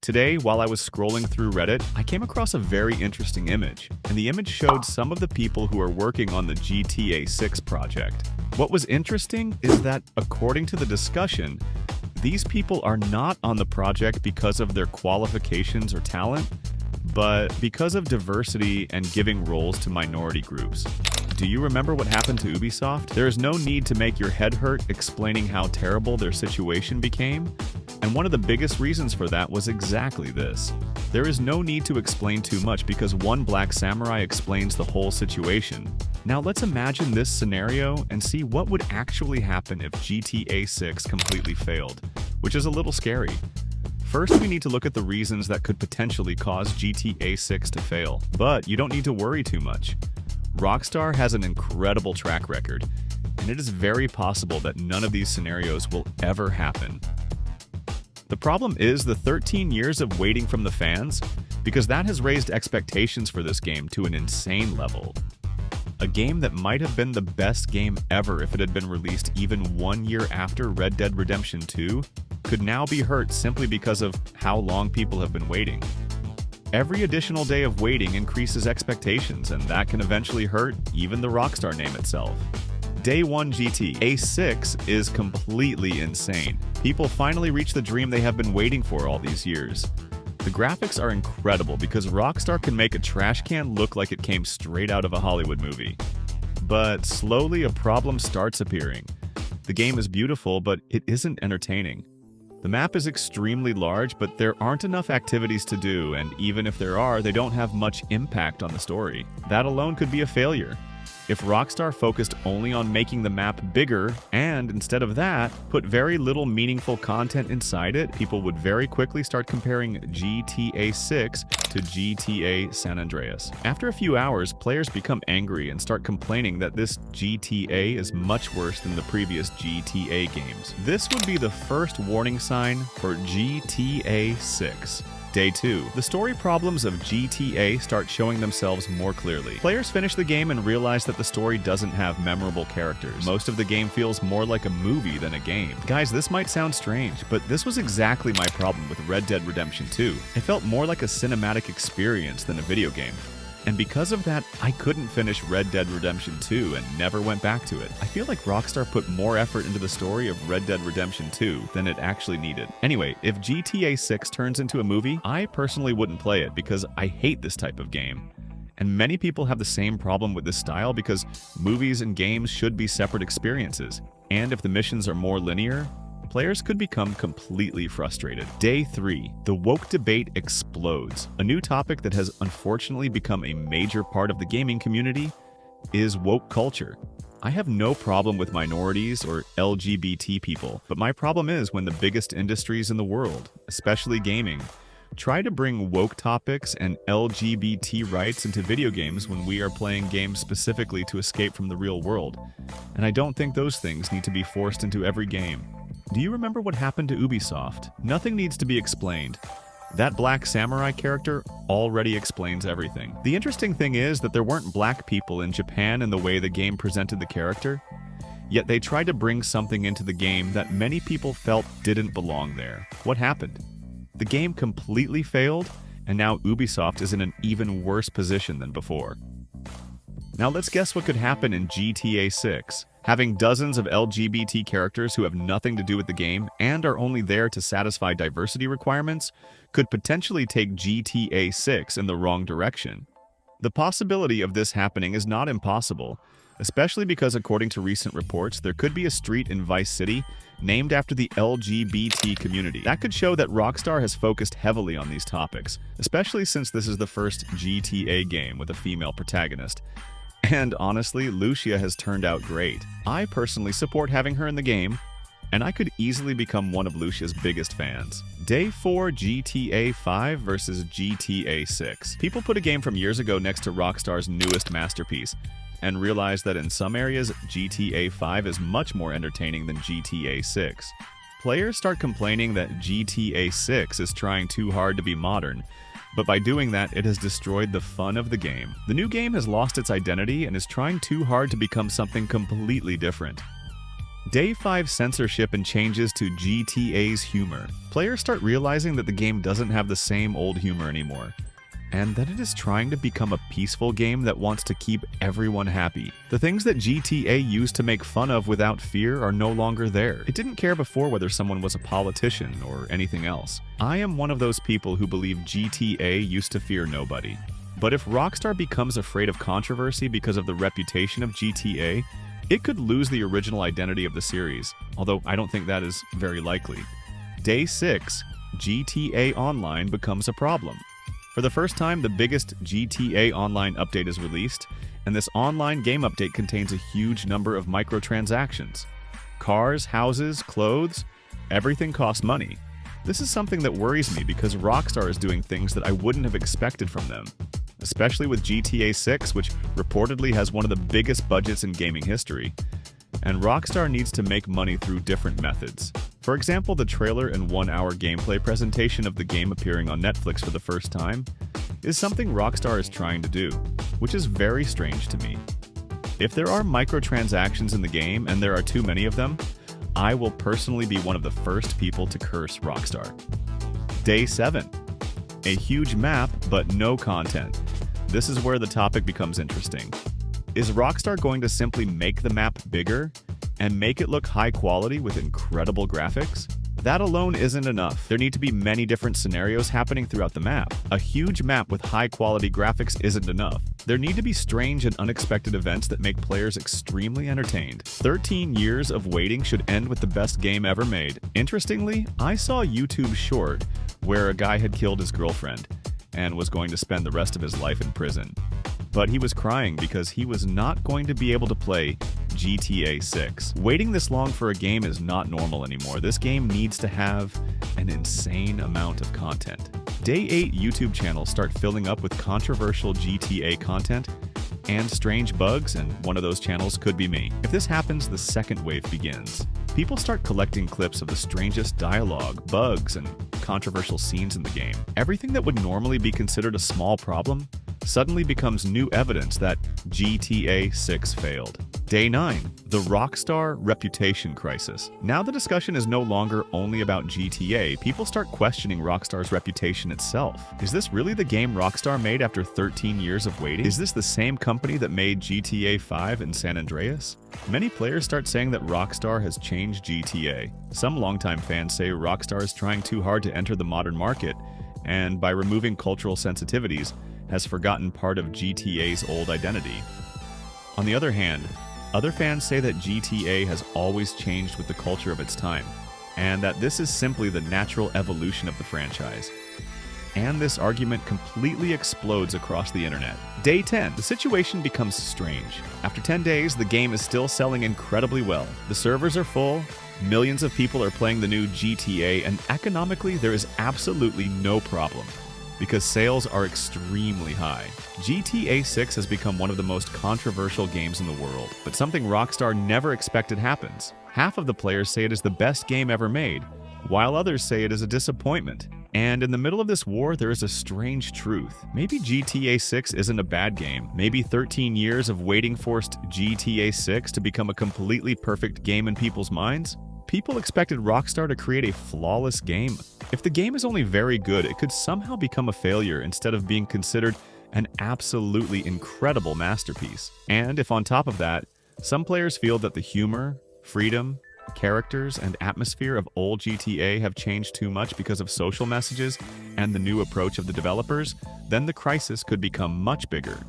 Today, while I was scrolling through Reddit, I came across a very interesting image, and the image showed some of the people who are working on the GTA 6 project. What was interesting is that, according to the discussion, these people are not on the project because of their qualifications or talent, but because of diversity and giving roles to minority groups. Do you remember what happened to Ubisoft? There is no need to make your head hurt explaining how terrible their situation became, and one of the biggest reasons for that was exactly this. There is no need to explain too much because one black samurai explains the whole situation. Now let's imagine this scenario and see what would actually happen if GTA 6 completely failed, which is a little scary. First, we need to look at the reasons that could potentially cause GTA 6 to fail, but you don't need to worry too much. Rockstar has an incredible track record, and it is very possible that none of these scenarios will ever happen. The problem is the 13 years of waiting from the fans, because that has raised expectations for this game to an insane level. A game that might have been the best game ever if it had been released even 1 year after Red Dead Redemption 2 could now be hurt simply because of how long people have been waiting. Every additional day of waiting increases expectations, and that can eventually hurt even the Rockstar name itself. Day 1 GTA 6 is completely insane. People finally reach the dream they have been waiting for all these years. The graphics are incredible because Rockstar can make a trash can look like it came straight out of a Hollywood movie. But slowly a problem starts appearing. The game is beautiful, but it isn't entertaining. The map is extremely large, but there aren't enough activities to do, and even if there are, they don't have much impact on the story. That alone could be a failure. If Rockstar focused only on making the map bigger, and instead of that, put very little meaningful content inside it, people would very quickly start comparing GTA 6 to GTA San Andreas. After a few hours, players become angry and start complaining that this GTA is much worse than the previous GTA games. This would be the first warning sign for GTA 6. Day 2. The story problems of GTA start showing themselves more clearly. Players finish the game and realize that the story doesn't have memorable characters. Most of the game feels more like a movie than a game. Guys, this might sound strange, but this was exactly my problem with Red Dead Redemption 2. It felt more like a cinematic experience than a video game. And because of that, I couldn't finish Red Dead Redemption 2 and never went back to it. I feel like Rockstar put more effort into the story of Red Dead Redemption 2 than it actually needed. Anyway, if GTA 6 turns into a movie, I personally wouldn't play it because I hate this type of game. And many people have the same problem with this style because movies and games should be separate experiences. And if the missions are more linear, players could become completely frustrated. Day 3. The woke debate explodes. A new topic that has unfortunately become a major part of the gaming community is woke culture. I have no problem with minorities or LGBT people, but my problem is when the biggest industries in the world, especially gaming, try to bring woke topics and LGBT rights into video games when we are playing games specifically to escape from the real world. And I don't think those things need to be forced into every game. Do you remember what happened to Ubisoft? Nothing needs to be explained. That black samurai character already explains everything. The interesting thing is that there weren't black people in Japan in the way the game presented the character, yet they tried to bring something into the game that many people felt didn't belong there. What happened? The game completely failed, and now Ubisoft is in an even worse position than before. Now let's guess what could happen in GTA 6. Having dozens of LGBT characters who have nothing to do with the game and are only there to satisfy diversity requirements could potentially take GTA 6 in the wrong direction. The possibility of this happening is not impossible, especially because according to recent reports, there could be a street in Vice City named after the LGBT community. That could show that Rockstar has focused heavily on these topics, especially since this is the first GTA game with a female protagonist. And honestly, Lucia has turned out great. I personally support having her in the game, and I could easily become one of Lucia's biggest fans. Day 4 GTA 5 versus GTA 6. People put a game from years ago next to Rockstar's newest masterpiece, and realize that in some areas, GTA 5 is much more entertaining than GTA 6. Players start complaining that GTA 6 is trying too hard to be modern, but by doing that, it has destroyed the fun of the game. The new game has lost its identity and is trying too hard to become something completely different. Day 5 censorship and changes to GTA's humor. Players start realizing that the game doesn't have the same old humor anymore, and that it is trying to become a peaceful game that wants to keep everyone happy. The things that GTA used to make fun of without fear are no longer there. It didn't care before whether someone was a politician or anything else. I am one of those people who believe GTA used to fear nobody. But if Rockstar becomes afraid of controversy because of the reputation of GTA, it could lose the original identity of the series, although I don't think that is very likely. Day 6, GTA Online becomes a problem. For the first time, the biggest GTA Online update is released, and this online game update contains a huge number of microtransactions. Cars, houses, clothes, everything costs money. This is something that worries me because Rockstar is doing things that I wouldn't have expected from them, especially with GTA 6, which reportedly has one of the biggest budgets in gaming history. And Rockstar needs to make money through different methods. For example, the trailer and 1-hour gameplay presentation of the game appearing on Netflix for the first time is something Rockstar is trying to do, which is very strange to me. If there are microtransactions in the game, and there are too many of them, I will personally be one of the first people to curse Rockstar. Day 7. A huge map, but no content. This is where the topic becomes interesting. Is Rockstar going to simply make the map bigger and make it look high quality with incredible graphics? That alone isn't enough. There need to be many different scenarios happening throughout the map. A huge map with high quality graphics isn't enough. There need to be strange and unexpected events that make players extremely entertained. 13 years of waiting should end with the best game ever made. Interestingly, I saw a YouTube short where a guy had killed his girlfriend and was going to spend the rest of his life in prison. But he was crying because he was not going to be able to play GTA 6. Waiting this long for a game is not normal anymore. This game needs to have an insane amount of content. Day 8 YouTube channels start filling up with controversial GTA content and strange bugs, and one of those channels could be me. If this happens, the second wave begins. People start collecting clips of the strangest dialogue, bugs, and controversial scenes in the game. Everything that would normally be considered a small problem suddenly becomes new evidence that GTA 6 failed. Day 9. The Rockstar Reputation Crisis. Now the discussion is no longer only about GTA, people start questioning Rockstar's reputation itself. Is this really the game Rockstar made after 13 years of waiting? Is this the same company that made GTA 5 and San Andreas? Many players start saying that Rockstar has changed GTA. Some longtime fans say Rockstar is trying too hard to enter the modern market, and by removing cultural sensitivities, has forgotten part of GTA's old identity. On the other hand, other fans say that GTA has always changed with the culture of its time, and that this is simply the natural evolution of the franchise. And this argument completely explodes across the internet. Day 10. The situation becomes strange. After 10 days, the game is still selling incredibly well. The servers are full, millions of people are playing the new GTA, and economically there is absolutely no problem, because sales are extremely high. GTA 6 has become one of the most controversial games in the world, but something Rockstar never expected happens. Half of the players say it is the best game ever made, while others say it is a disappointment. And in the middle of this war, there is a strange truth. Maybe GTA 6 isn't a bad game. Maybe 13 years of waiting forced GTA 6 to become a completely perfect game in people's minds? People expected Rockstar to create a flawless game. If the game is only very good, it could somehow become a failure instead of being considered an absolutely incredible masterpiece. And if on top of that, some players feel that the humor, freedom, characters, and atmosphere of old GTA have changed too much because of social messages and the new approach of the developers, then the crisis could become much bigger.